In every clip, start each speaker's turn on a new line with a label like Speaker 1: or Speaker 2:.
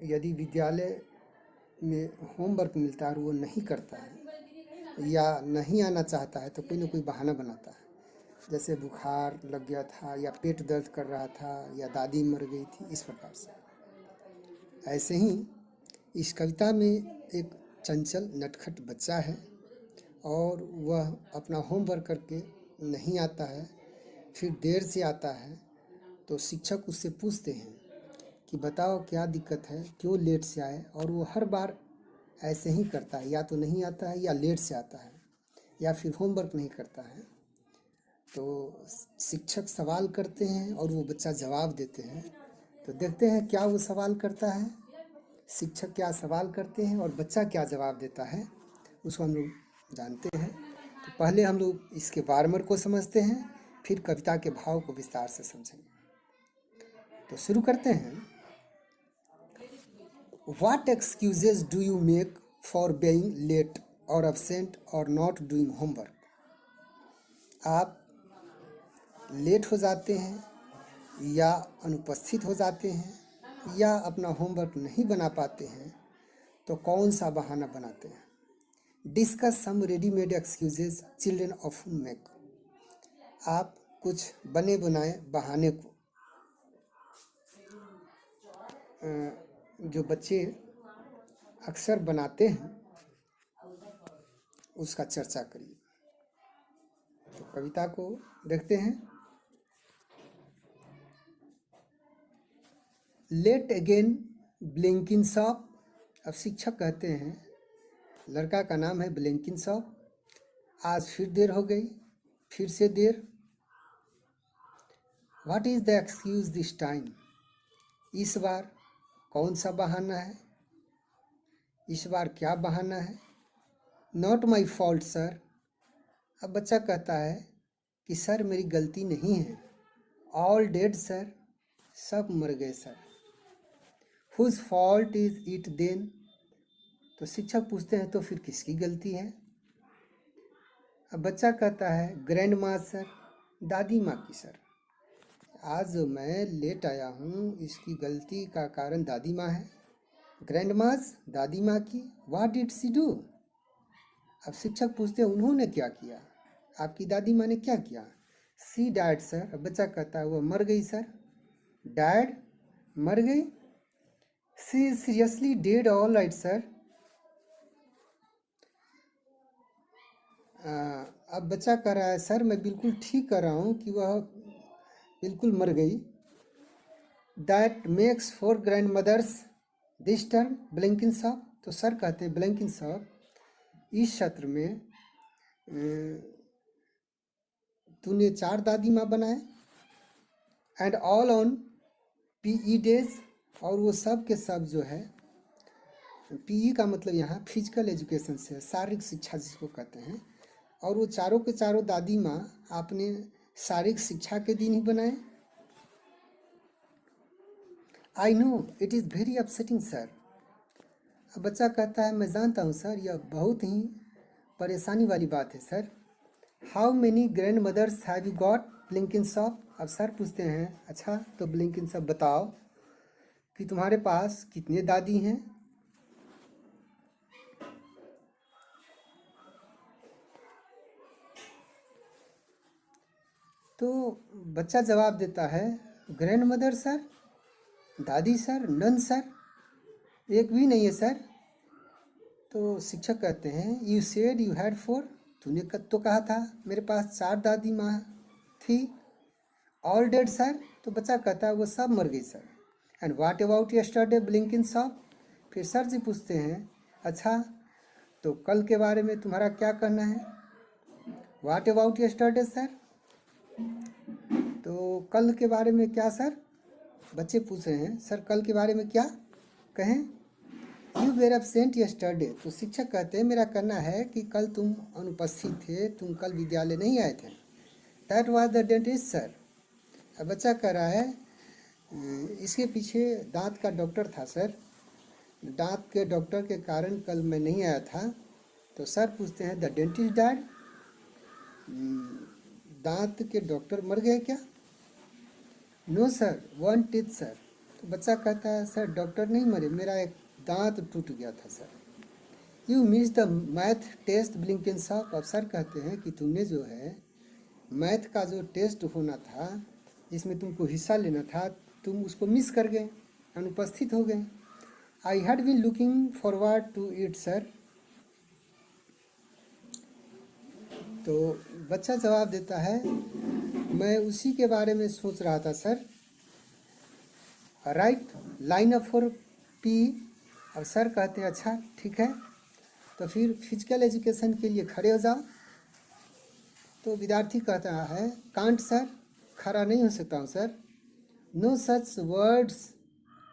Speaker 1: यदि विद्यालय में होमवर्क मिलता है और वो नहीं करता है या नहीं आना चाहता है तो कोई ना कोई बहाना बनाता है, जैसे बुखार लग गया था या पेट दर्द कर रहा था या दादी मर गई थी, इस प्रकार से। ऐसे ही इस कविता में एक चंचल नटखट बच्चा है और वह अपना होमवर्क करके नहीं आता है, फिर देर से आता है, तो शिक्षक उससे पूछते हैं कि बताओ क्या दिक्कत है, क्यों लेट से आए, और वो हर बार ऐसे ही करता है, या तो नहीं आता है या लेट से आता है या फिर होमवर्क नहीं करता है। तो शिक्षक सवाल करते हैं और वो बच्चा जवाब देते हैं। तो देखते हैं क्या वो सवाल करता है, शिक्षक क्या सवाल करते हैं और बच्चा क्या जवाब देता है, उसको हम लोग जानते हैं। तो पहले हम लोग इसके वार्मर को समझते हैं, फिर कविता के भाव को विस्तार से समझेंगे। तो शुरू करते हैं। What excuses do you make for being late or absent or not doing homework? आप लेट हो जाते हैं या अनुपस्थित हो जाते हैं या अपना होमवर्क नहीं बना पाते हैं, तो कौन सा बहाना बनाते हैं? Discuss some readymade excuses children often make. आप कुछ बने बनाए बहाने को जो बच्चे अक्सर बनाते हैं उसका चर्चा करिए। तो कविता को देखते हैं। Late again Blenkinsop. अब शिक्षक कहते हैं, लड़का का नाम है ब्लिंकिन शॉप, आज फिर देर हो गई, फिर से देर। What is the excuse this time? इस बार कौन सा बहाना है? इस बार क्या बहाना है? Not my fault sir. अब बच्चा कहता है कि सर मेरी गलती नहीं है। ऑल डेड सर, सब मर गए sir. Whose fault is it then? तो शिक्षक पूछते हैं तो फिर किसकी गलती है? अब बच्चा कहता है ग्रैंड माँ सर, दादी माँ की सर। आज मैं लेट आया हूँ, इसकी गलती का कारण दादी माँ है। ग्रैंड मास, दादी माँ की। What did she do? अब शिक्षक पूछते हैं उन्होंने क्या किया, आपकी दादी माँ ने क्या किया? She died sir. अब बच्चा कहता है वो मर गई सर। डाइड, मर गई। See seriously dead? All right sir. अब बच्चा कह रहा है सर मैं बिल्कुल ठीक कर रहा हूँ कि वह बिल्कुल मर गई। That makes four grandmothers this term Blenkinsop. तो सर कहते हैं ब्लिंकिन शॉप, इस सत्र में तूने 4 दादी माँ बनाए। And all on PE days, और वो सब के सब जो है, पीई का मतलब यहाँ फिजिकल एजुकेशन से, शारीरिक शिक्षा जिसको कहते हैं, और वो चारों के चारों दादी माँ आपने शारीरिक शिक्षा के दिन ही बनाए। I know it is very upsetting sir. अब बच्चा कहता है मैं जानता हूँ सर, यह बहुत ही परेशानी वाली बात है sir. How many grandmothers have you got Blenkinsop? अब सर पूछते हैं अच्छा तो ब्लिंकिन शॉप बताओ कि तुम्हारे पास कितने दादी हैं? तो बच्चा जवाब देता है ग्रैंड मदर सर, दादी सर, नन सर, एक भी नहीं है सर। तो शिक्षक कहते हैं यू सेड यू हैड 4। तूने तो कहा था मेरे पास 4 दादी माँ थी। All dead sir. तो बच्चा कहता है वो सब मर गई sir. And what about yesterday Blinken shop? फिर सर जी पूछते हैं अच्छा तो कल के बारे में तुम्हारा क्या कहना है? What about yesterday sir? तो कल के बारे में क्या सर? बच्चे पूछ रहे हैं सर कल के बारे में क्या कहें? You were absent yesterday. तो शिक्षक कहते हैं मेरा कहना है कि कल तुम अनुपस्थित थे, तुम कल विद्यालय नहीं आए थे। That was the dentist sir. अब बच्चा कह रहा है इसके पीछे दांत का डॉक्टर था सर, दांत के डॉक्टर के कारण कल मैं नहीं आया था। तो सर पूछते हैं द डेंटिस्ट डाइड? दांत के डॉक्टर मर गए क्या? No sir, one teeth sir. तो बच्चा कहता है सर डॉक्टर नहीं मरे, मेरा एक दांत टूट गया था sir. You miss the math test Blinkinsop. अब सर कहते हैं कि तुमने जो है मैथ का जो टेस्ट होना था जिसमें तुमको हिस्सा लेना था, तुम उसको मिस कर गए, अनुपस्थित हो गए। I had been looking forward to it sir. तो बच्चा जवाब देता है मैं उसी के बारे में सोच रहा था sir. Right line up for P. अब सर कहते हैं अच्छा ठीक है, तो फिर फिजिकल एजुकेशन के लिए खड़े हो जाओ। तो विद्यार्थी कहता है कांट सर, खड़ा नहीं हो सकता हूँ sir. No such words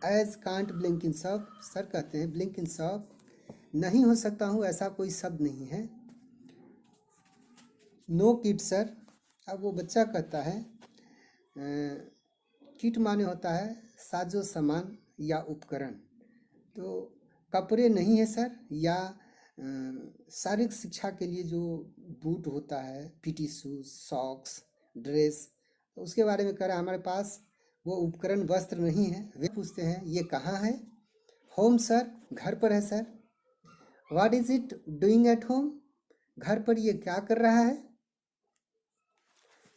Speaker 1: as can't Blinkinsop. Sir कहते हैं ब्लिंकिंसॉफ, नहीं हो सकता हूँ ऐसा कोई शब्द नहीं है। No kit sir. अब वो बच्चा कहता है किट माने होता है साजो सामान या उपकरण। तो कपड़े नहीं है सर, या शारीरिक शिक्षा के लिए जो बूट होता है, पीटी शूज, सॉक्स, ड्रेस, तो उसके बारे में कह रहा है हमारे पास वो उपकरण वस्त्र नहीं है। वे पूछते हैं ये कहाँ है? होम सर, घर पर है sir. What is it doing at home? घर पर ये क्या कर रहा है?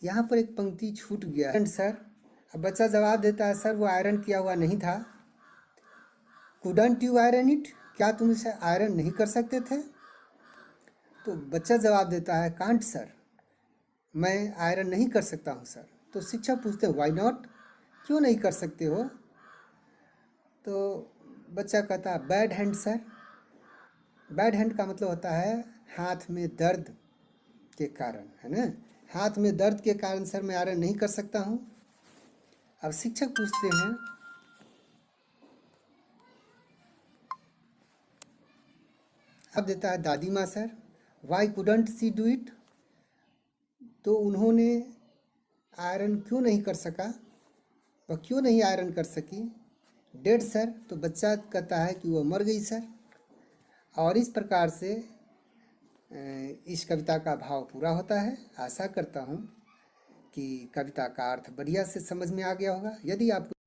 Speaker 1: यहाँ पर एक पंक्ति छूट गया है सर। अब बच्चा जवाब देता है सर वो आयरन किया हुआ नहीं था। Couldn't you iron it? क्या तुम इसे आयरन नहीं कर सकते थे? तो बच्चा जवाब देता है कांट सर, मैं आयरन नहीं कर सकता हूँ सर। तो शिक्षक पूछते हैं व्हाई नॉट, क्यों नहीं कर सकते हो? तो बच्चा कहता है bad hand sir. Bad hand का मतलब होता है हाथ में दर्द के कारण, है ना। हाथ में दर्द के कारण सर मैं आयरन नहीं कर सकता हूँ। अब शिक्षक पूछते हैं अब देता है दादी माँ sir, why couldn't she do it? तो उन्होंने आयरन क्यों नहीं कर सका, वह क्यों नहीं आयरन कर सकी? Dead sir. तो बच्चा कहता है कि वह मर गई सर। और इस प्रकार से इस कविता का भाव पूरा होता है। आशा करता हूँ कि कविता का अर्थ बढ़िया से समझ में आ गया होगा। यदि आपको